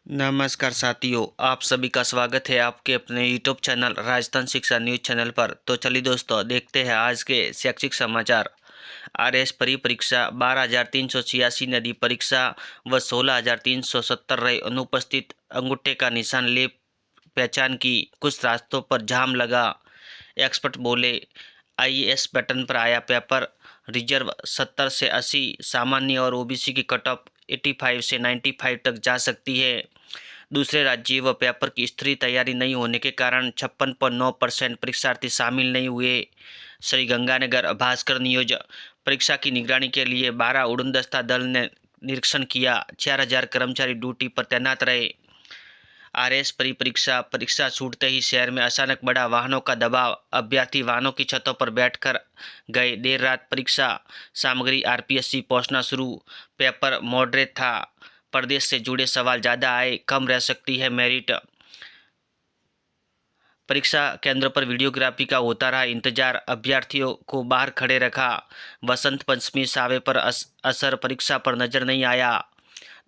नमस्कार साथियों, आप सभी का स्वागत है आपके अपने यूट्यूब चैनल राजस्थान शिक्षा न्यूज चैनल पर। तो चलिए दोस्तों, देखते हैं आज के शैक्षिक समाचार। आरएस परीक्षा 12,386 नदी परीक्षा व 16,370 रहे अनुपस्थित। अंगूठे का निशान ले पहचान की, कुछ रास्तों पर जाम लगा। एक्सपर्ट बोले आईएएस पैटर्न पर आया पेपर। रिजर्व 70 से 80, सामान्य और ओबीसी की कट ऑफ 85 से 95 तक जा सकती है। दूसरे राज्य व पेपर की स्थिर तैयारी नहीं होने के कारण 56.9% परीक्षार्थी शामिल नहीं हुए। श्रीगंगानगर भास्कर न्यूज। परीक्षा की निगरानी के लिए 12 उड़न दस्ता दल ने निरीक्षण किया। 4,000 कर्मचारी ड्यूटी पर तैनात रहे। आरएस परीक्षा छूटते ही शहर में अचानक बढ़ा वाहनों का दबाव। अभ्यर्थी वाहनों की छतों पर बैठकर गए। देर रात परीक्षा सामग्री आरपीएससी पहुंचना शुरू। पेपर मॉडरेट था। प्रदेश से जुड़े सवाल ज़्यादा आए, कम रह सकती है मेरिट। परीक्षा केंद्र पर वीडियोग्राफी का होता रहा इंतजार। अभ्यर्थियों को बाहर खड़े रखा। वसंत पंचमी सावे पर असर परीक्षा पर नजर नहीं आया।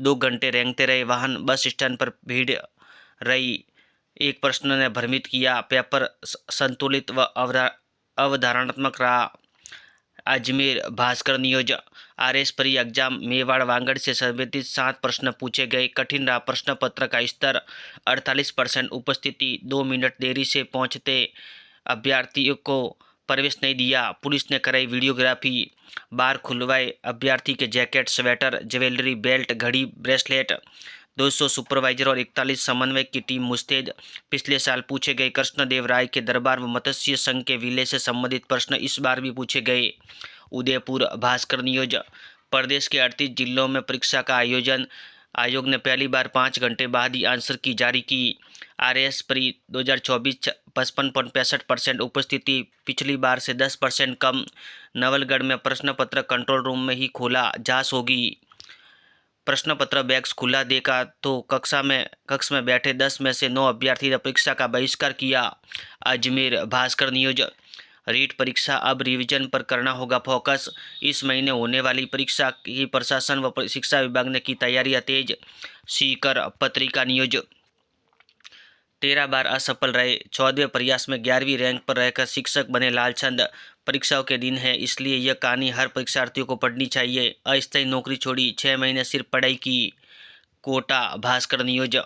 2 घंटे रेंगते रहे वाहन। बस स्टैंड पर भीड़ रही। एक प्रश्न ने भ्रमित किया। पेपर संतुलित व अवधारणात्मक रहा। अजमेर भास्कर न्यूज। आरएस परी एग्जाम मेवाड़ वांगड़ से संबंधित 7 प्रश्न पूछे गए। कठिन रहा प्रश्न पत्र का स्तर। 48% उपस्थिति। 2 मिनट देरी से पहुंचते अभ्यर्थियों को प्रवेश नहीं दिया। पुलिस ने कराई वीडियोग्राफी। बार खुलवाए। अभ्यर्थी के जैकेट, स्वेटर, ज्वेलरी, बेल्ट, घड़ी, ब्रेसलेट। 200 सुपरवाइजर और 41 समन्वयक की टीम मुस्तैद। पिछले साल पूछे गए कृष्णदेव राय के दरबार व मत्स्य संघ के विलय से संबंधित प्रश्न इस बार भी पूछे गए। उदयपुर भास्कर न्यूज। प्रदेश के 38 जिलों में परीक्षा का आयोजन। आयोग ने पहली बार 5 घंटे बाद ही आंसर की जारी की। आरएस परी 2024 55.65% उपस्थिति, पिछली बार से 10% कम। नवलगढ़ में प्रश्न पत्र कंट्रोल रूम में ही खोला, जांच होगी। प्रश्न पत्र बैग्स खुला देखा तो कक्ष में बैठे 10 में से 9 अभ्यर्थी ने परीक्षा का बहिष्कार किया। अजमेर भास्कर न्यूज। रीट परीक्षा अब रिवीजन पर करना होगा फोकस। इस महीने होने वाली परीक्षा की प्रशासन व शिक्षा विभाग ने की तैयारियां तेज। सीकर पत्रिका न्यूज। 13 बार असफल रहे। 14वें प्रयास में 11वीं रैंक पर रहकर शिक्षक बने लालचंद। परीक्षाओं के दिन है, इसलिए यह कहानी हर परीक्षार्थियों को पढ़नी चाहिए। अस्थायी नौकरी छोड़ी, 6 महीने सिर्फ पढ़ाई की। कोटा भास्कर न्यूज।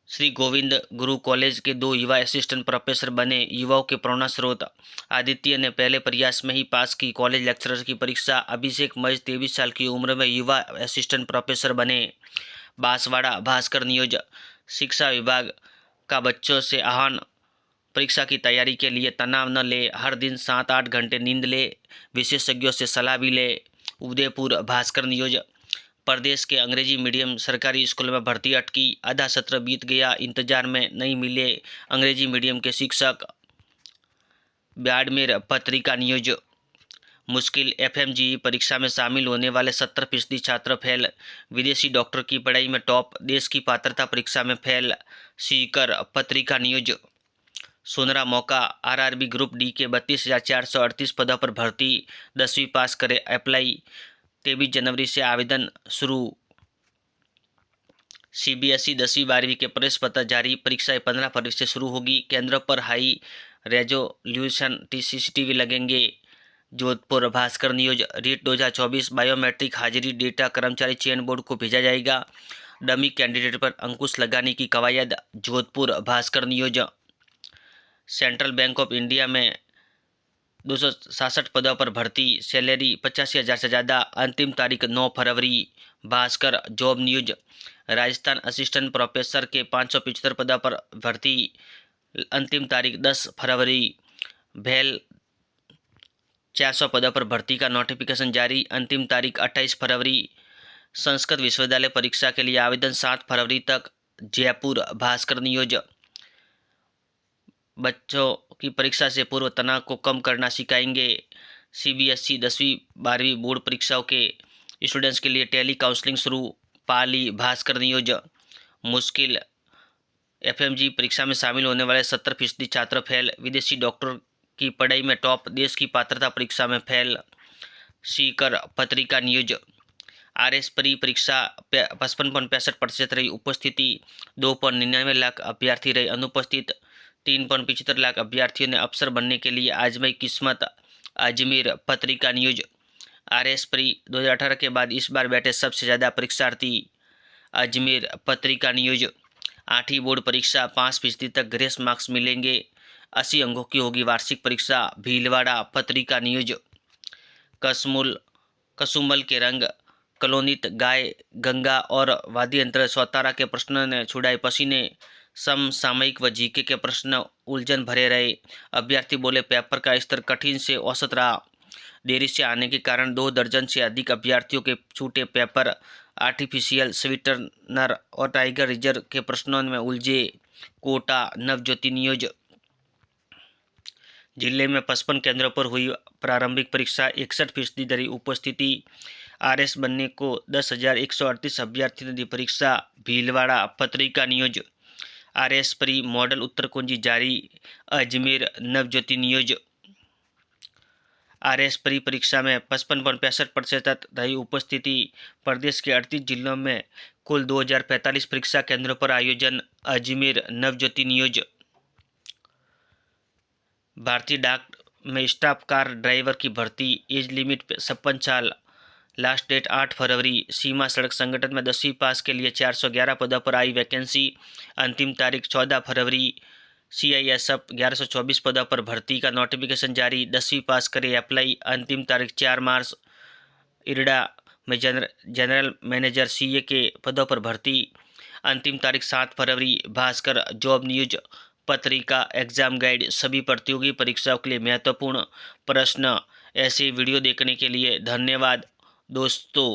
श्री गोविंद गुरु कॉलेज के 2 युवा असिस्टेंट प्रोफेसर बने। युवाओं के प्रेरणा स्रोत। आदित्य ने पहले प्रयास में ही पास की कॉलेज लेक्चरर की परीक्षा। अभिषेक महज 23 साल की उम्र में युवा असिस्टेंट प्रोफेसर बने। बांसवाड़ा भास्कर न्यूज। शिक्षा विभाग का बच्चों से आह्वान, परीक्षा की तैयारी के लिए तनाव न ले, हर दिन 7-8 घंटे नींद ले, विशेषज्ञों से सलाह भी ले। उदयपुर भास्कर न्यूज। प्रदेश के अंग्रेजी मीडियम सरकारी स्कूल में भर्ती अटकी। आधा सत्र बीत गया, इंतजार में नहीं मिले अंग्रेजी मीडियम के शिक्षक। बाड़मेर पत्रिका न्यूज। मुश्किल, एफएमजीई परीक्षा में शामिल होने वाले 70% छात्र फेल। विदेशी डॉक्टर की पढ़ाई में टॉप, देश की पात्रता परीक्षा में फेल। सीकर पत्रिका न्यूज। सोनरा मौका, आरआरबी ग्रुप डी के 32,438 पदों पर भर्ती। 10वीं पास करे अप्लाई। 23 जनवरी से आवेदन शुरू। सीबीएसई 10वीं 12वीं के प्रवेश पत्र जारी। परीक्षाएं 15 फरवरी से शुरू होगी। केंद्रों पर हाई रेजोल्यूशन सीसीटीवी लगेंगे। जोधपुर भास्कर न्यूज। रीट 2024 बायोमेट्रिक हाजिरी डेटा कर्मचारी चयन बोर्ड को भेजा जाएगा। डमी कैंडिडेट पर अंकुश लगाने की कवायद। Jodhpur Bhaskar news. Central bank of India में 267 पदों पर भर्ती। सैलरी 85,000 से ज़्यादा। अंतिम तारीख 9 फरवरी। Bhaskar job news. Rajasthan assistant professor के 575 पदों पर भर्ती। अंतिम तारीख 10 फरवरी। भेल 400 पदों पर भर्ती का नोटिफिकेशन जारी। अंतिम तारीख 28 फरवरी। संस्कृत विश्वविद्यालय परीक्षा के लिए आवेदन 7 फरवरी तक। जयपुर भास्कर न्यूज। बच्चों की परीक्षा से पूर्व तनाव को कम करना सिखाएंगे। सीबीएसई 10वीं 12वीं बोर्ड परीक्षाओं के स्टूडेंट्स के लिए टेली काउंसलिंग शुरू। पाली भास्कर न्यूज। मुश्किल, एफएमजी परीक्षा में शामिल होने वाले 70% छात्र फेल। विदेशी डॉक्टर की पढ़ाई में टॉप, देश की पात्रता परीक्षा में फेल। सीकर पत्रिका न्यूज। RS प्री परीक्षा 55.65% रही उपस्थिति। 2.99 लाख अभ्यर्थी रहे अनुपस्थित। 3.75 लाख अभ्यर्थियों ने अफसर बनने के लिए आजमाई किस्मत। अजमेर पत्रिका न्यूज। RS प्री 2018 के बाद इस बार बैठे सबसे ज़्यादा परीक्षार्थी। अजमेर पत्रिका न्यूज। 8वीं बोर्ड परीक्षा 5% तक ग्रेस मार्क्स मिलेंगे। 80 अंकों की होगी वार्षिक परीक्षा। भीलवाड़ा पत्रिका न्यूज। कसुमल के रंग, कलोनित गाय गंगा और वादी अंतर सौतारा के प्रश्नों ने छुड़ाए पसीने। समसामयिक व जीके के प्रश्न उलझन भरे रहे। अभ्यर्थी बोले पेपर का स्तर कठिन से औसत रहा। देरी से आने के कारण 2 दर्जन से अधिक अभ्यर्थियों के छूटे पेपर। आर्टिफिशियल स्वीटनर और टाइगर रिजर्व के प्रश्नों में उलझे। कोटा नवज्योति न्यूज। जिले में 55 केंद्रों पर हुई प्रारंभिक परीक्षा। 61% रही उपस्थिति। RS बनने को 10,138 अभ्यर्थियों ने दी परीक्षा। भीलवाड़ा पत्रिका न्यूज। RS प्री मॉडल उत्तर कुंजी जारी। Ajmer Navjyoti news. RS pre परीक्षा में 55.65% रही उपस्थिति। प्रदेश के 38 जिलों में कुल 2045 परीक्षा केंद्रों पर आयोजन। अजमेर नवज्योति न्यूज। भारतीय डाक में स्टाफ कार ड्राइवर की भर्ती। एज लिमिट 56 साल। लास्ट डेट 8 फरवरी। सीमा सड़क संगठन में 10वीं पास के लिए 411 पदों पर आई वैकेंसी। अंतिम तारीख 14 फरवरी। CISF 1124 पदों पर भर्ती का नोटिफिकेशन जारी। 10वीं पास करे अप्लाई। अंतिम तारीख 4 मार्च। इरडा में जनरल मैनेजर CA के पदों पर भर्ती। अंतिम तारीख 7 फरवरी। भास्कर जॉब न्यूज पत्रिका एग्जाम गाइड सभी प्रतियोगी परीक्षाओं के लिए महत्वपूर्ण प्रश्न। ऐसे वीडियो देखने के लिए धन्यवाद दोस्तों।